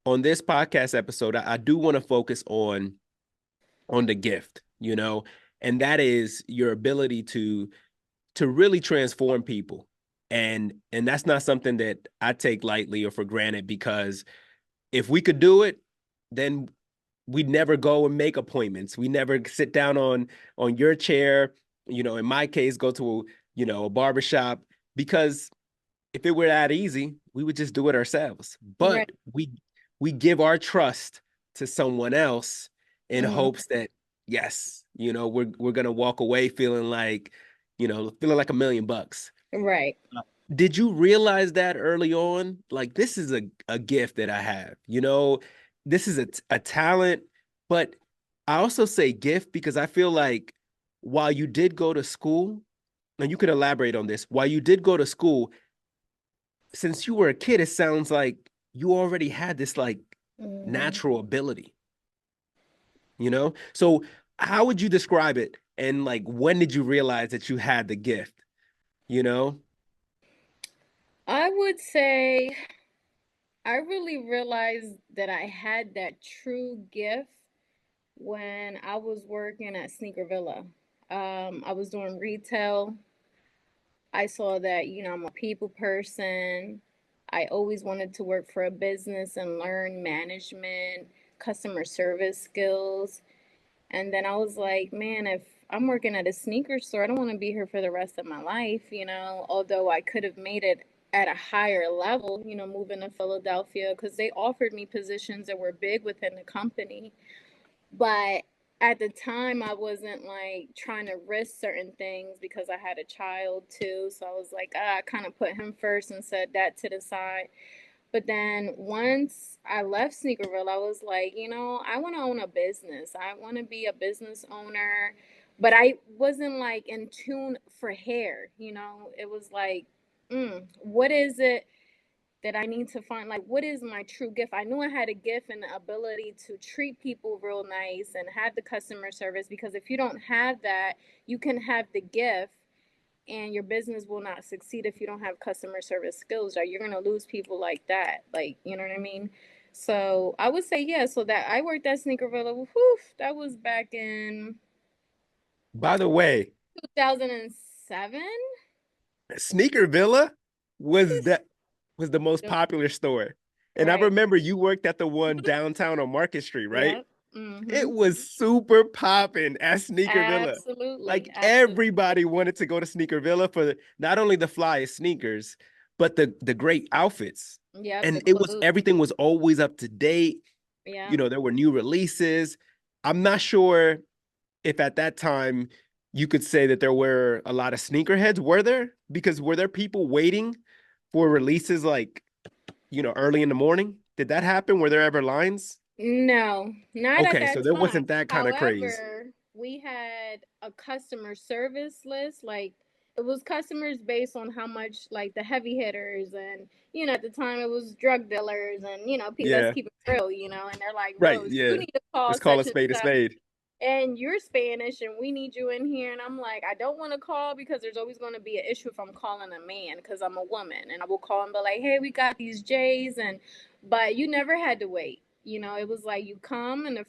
on this podcast episode, I do want to focus on the gift, and that is your ability to really transform people. And that's not something that I take lightly or for granted, because if we could do it, then we'd never go and make appointments. We never sit down on your chair, in my case, go to a barbershop, because if it were that easy, we would just do it ourselves. Right. But we give our trust to someone else in Mhm. hopes that, yes, we're gonna walk away feeling like $1 million. Right. Did you realize that early on? Like, this is a gift that I have, this is a talent, but I also say gift because I feel like while you did go to school, and you could elaborate on this, while you did go to school, since you were a kid, it sounds like you already had this like Mhm. natural ability. So how would you describe it? And like, when did you realize that you had the gift? You know? I would say I really realized that I had that true gift when I was working at Sneaker Villa. I was doing retail. I saw that, I'm a people person. I always wanted to work for a business and learn management, customer service skills. And then I was like, man, if I'm working at a sneaker store, I don't want to be here for the rest of my life. Although I could have made it at a higher level, moving to Philadelphia because they offered me positions that were big within the company. But at the time, I wasn't like trying to risk certain things because I had a child too. So I was like, I kind of put him first and set that to the side. But then once I left Sneakerville, I was like, I want to own a business. I want to be a business owner. But I wasn't like in tune for hair. It was like, what is it that I need to find? Like, what is my true gift? I knew I had a gift and the ability to treat people real nice and have the customer service, because if you don't have that, you can have the gift and your business will not succeed if you don't have customer service skills, right? You're going to lose people like that. Like, you know what I mean? So I would say, yeah. So that I worked at Sneakerville. Whew, that was back in By the way, 2007. Sneaker Villa was that was the most popular store. And I Right. remember you worked at the one downtown on Market Street, right? Yep. Mm-hmm. It was super popping at Sneaker Villa. Absolutely. Like, Absolutely. everybody wanted to go to Sneaker Villa for not only the flyest sneakers, but the great outfits. Yep. The And clothes. everything was always up to date. Yep. There were new releases. I'm not sure if at that time you could say that there were a lot of sneakerheads. Were there? Because were there people waiting for releases like, early in the morning? Did that happen? Were there ever lines? No, not at Okay, that so there time. wasn't that kind of craze. However, we had a customer service list. Like, it was customers based on how much, like, the heavy hitters, and at the time it was drug dealers, and let's Yeah, keep it real. And they're like, right. Rose, you Yeah. need to call Let's call a such and spade a such, spade. and you're Spanish, and we need you in here. And I'm like, I don't want to call because there's always going to be an issue if I'm calling a man because I'm a woman, and I will call and be like, hey, we got these J's, and but you never had to wait. It was like you come, and it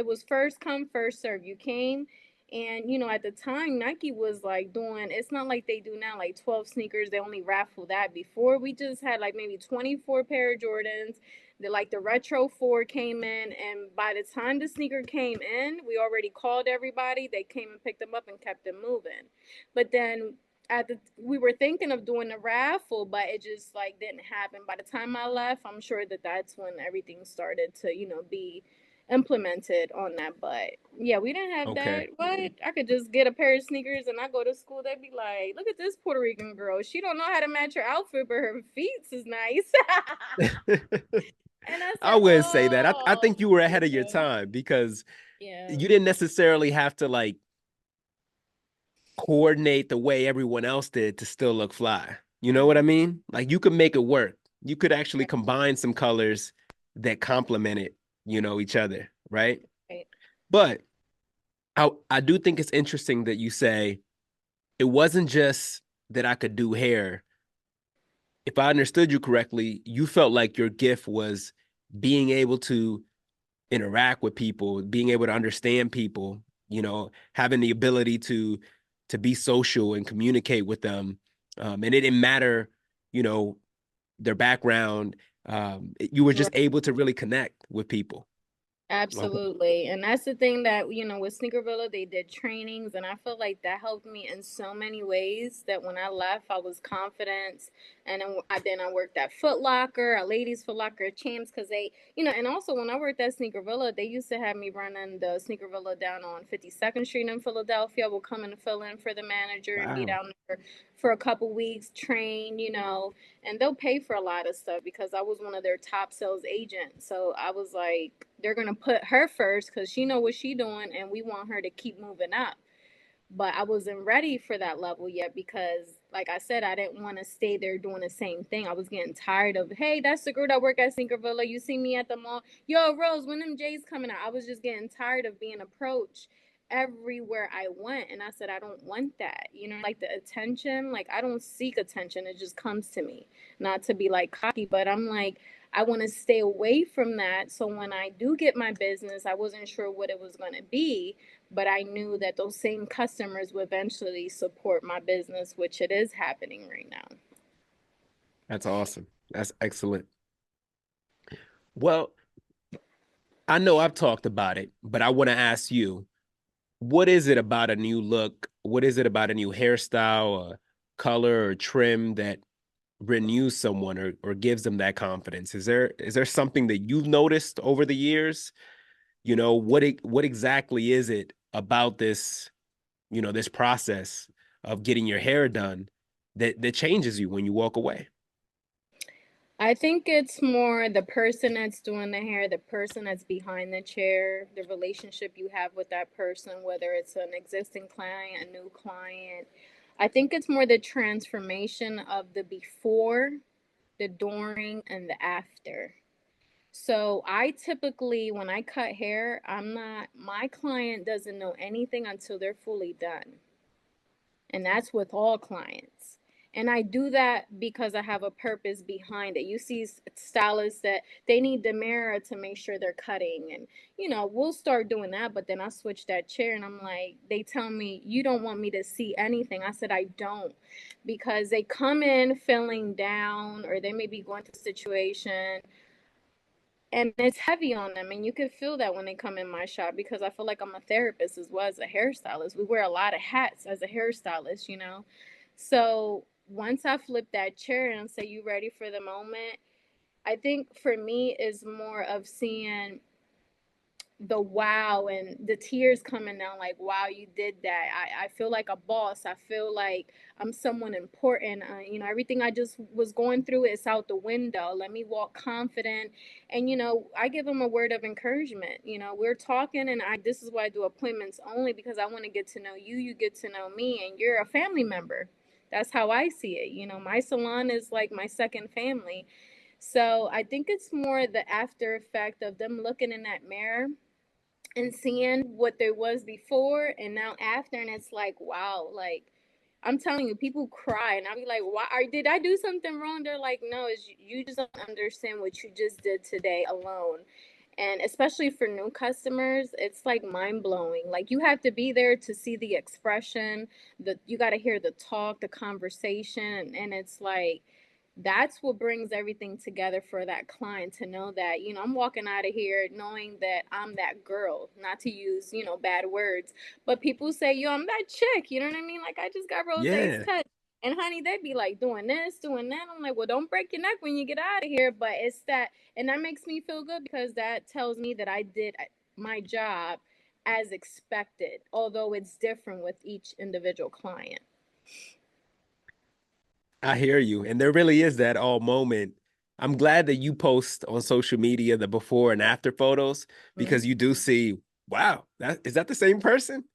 was first come first serve. You came, and at the time Nike was like doing, it's not like they do now, like 12 sneakers. They only raffle that. Before, we just had like maybe 24 pair of Jordans. The retro 4 came in, and by the time the sneaker came in, we already called everybody. They came and picked them up and kept them moving. But then we were thinking of doing a raffle, but it just like didn't happen. By the time I left, I'm sure that that's when everything started to be implemented on that. But yeah, we didn't have that. Okay. What? I could just get a pair of sneakers and I go to school. They'd be like, look at this Puerto Rican girl, she don't know how to match her outfit, but her feet is nice. And I I said, wouldn't say that. I oh, think you were ahead of your yeah, time, because yeah, you didn't necessarily have to like coordinate the way everyone else did to still look fly. You know what I mm-hmm. mean? Like, you could make it work. You could actually combine some colors that complemented, each other, right? Right. But I do think it's interesting that you say it wasn't just that I could do hair. If I understood you correctly, you felt like your gift was being able to interact with people, being able to understand people, having the ability to be social and communicate with them. And it didn't matter, you know, their background. You were just able to really connect with people. Okay. Absolutely. And that's the thing that, with Sneakervilla, they did trainings, and I feel like that helped me in so many ways that when I left, I was confident. And then I worked at Foot Locker, a ladies Foot Locker Champs, because and also when I worked at Sneakervilla, they used to have me running the Sneakervilla down on 52nd Street in Philadelphia. I will come and fill in for the manager and be Wow. down there for a couple weeks, train, and they'll pay for a lot of stuff because I was one of their top sales agents. So I was like, they're gonna put her first because she know what she doing, and we want her to keep moving up. But I wasn't ready for that level yet because, like I said, I didn't want to stay there doing the same thing. I was getting tired of, hey, that's the girl that work at Sinkervilla. You see me at the mall. Yo, Rose, when them J's coming out? I was just getting tired of being approached everywhere I went. And I said, I don't want that. Like the attention, like I don't seek attention. It just comes to me. Not to be like cocky, but I'm like, I want to stay away from that. So when I do get my business, I wasn't sure what it was going to be, but I knew that those same customers would eventually support my business, which it is happening right now. That's awesome. That's excellent. Well, I know I've talked about it, but I want to ask you, what is it about a new look? What is it about a new hairstyle, color, or trim that renews someone or gives them that confidence? Is there something that you've noticed over the years? What exactly is it about this process of getting your hair done that changes you when you walk away? I think it's more the person that's doing the hair, the person that's behind the chair, the relationship you have with that person, whether it's an existing client, a new client. I think it's more the transformation of the before, the during, and the after. So I typically, when I cut hair, my client doesn't know anything until they're fully done. And that's with all clients. And I do that because I have a purpose behind it. You see stylists that they need the mirror to make sure they're cutting, and we'll start doing that. But then I switch that chair, and I'm like, they tell me, you don't want me to see anything. I said, I don't, because they come in feeling down, or they may be going through a situation and it's heavy on them, and you can feel that when they come in my shop, because I feel like I'm a therapist as well as a hairstylist. We wear a lot of hats as a hairstylist. So once I flip that chair and say, you ready for the moment, I think for me is more of seeing the wow and the tears coming down, like, wow, you did that. I feel like a boss. I feel like I'm someone important. Everything I just was going through is out the window. Let me walk confident. And I give them a word of encouragement. We're talking, and I this is why I do appointments only, because I want to get to know you, you get to know me, and you're a family member. That's how I see it. My salon is like my second family. So I think it's more the after effect of them looking in that mirror and seeing what there was before and now after, and it's like, wow, like, I'm telling you, people cry, and I'll be like, why, did I do something wrong? They're like, no, it's, you just don't understand what you just did today alone. And especially for new customers, it's like mind blowing. Like, you have to be there to see the expression, you got to hear the talk, the conversation, and it's like, that's what brings everything together for that client to know that, I'm walking out of here knowing that I'm that girl, not to use, bad words, but people say, yo, I'm that chick, you know what I mean? Like, I just got Rozay's Yeah. touch. And honey, they'd be like doing this, doing that. I'm like, well, don't break your neck when you get out of here. But it's that, and that makes me feel good because that tells me that I did my job as expected, although it's different with each individual client. I hear you. And there really is that all moment. I'm glad that you post on social media the before and after photos because you do see, wow, that is that the same person?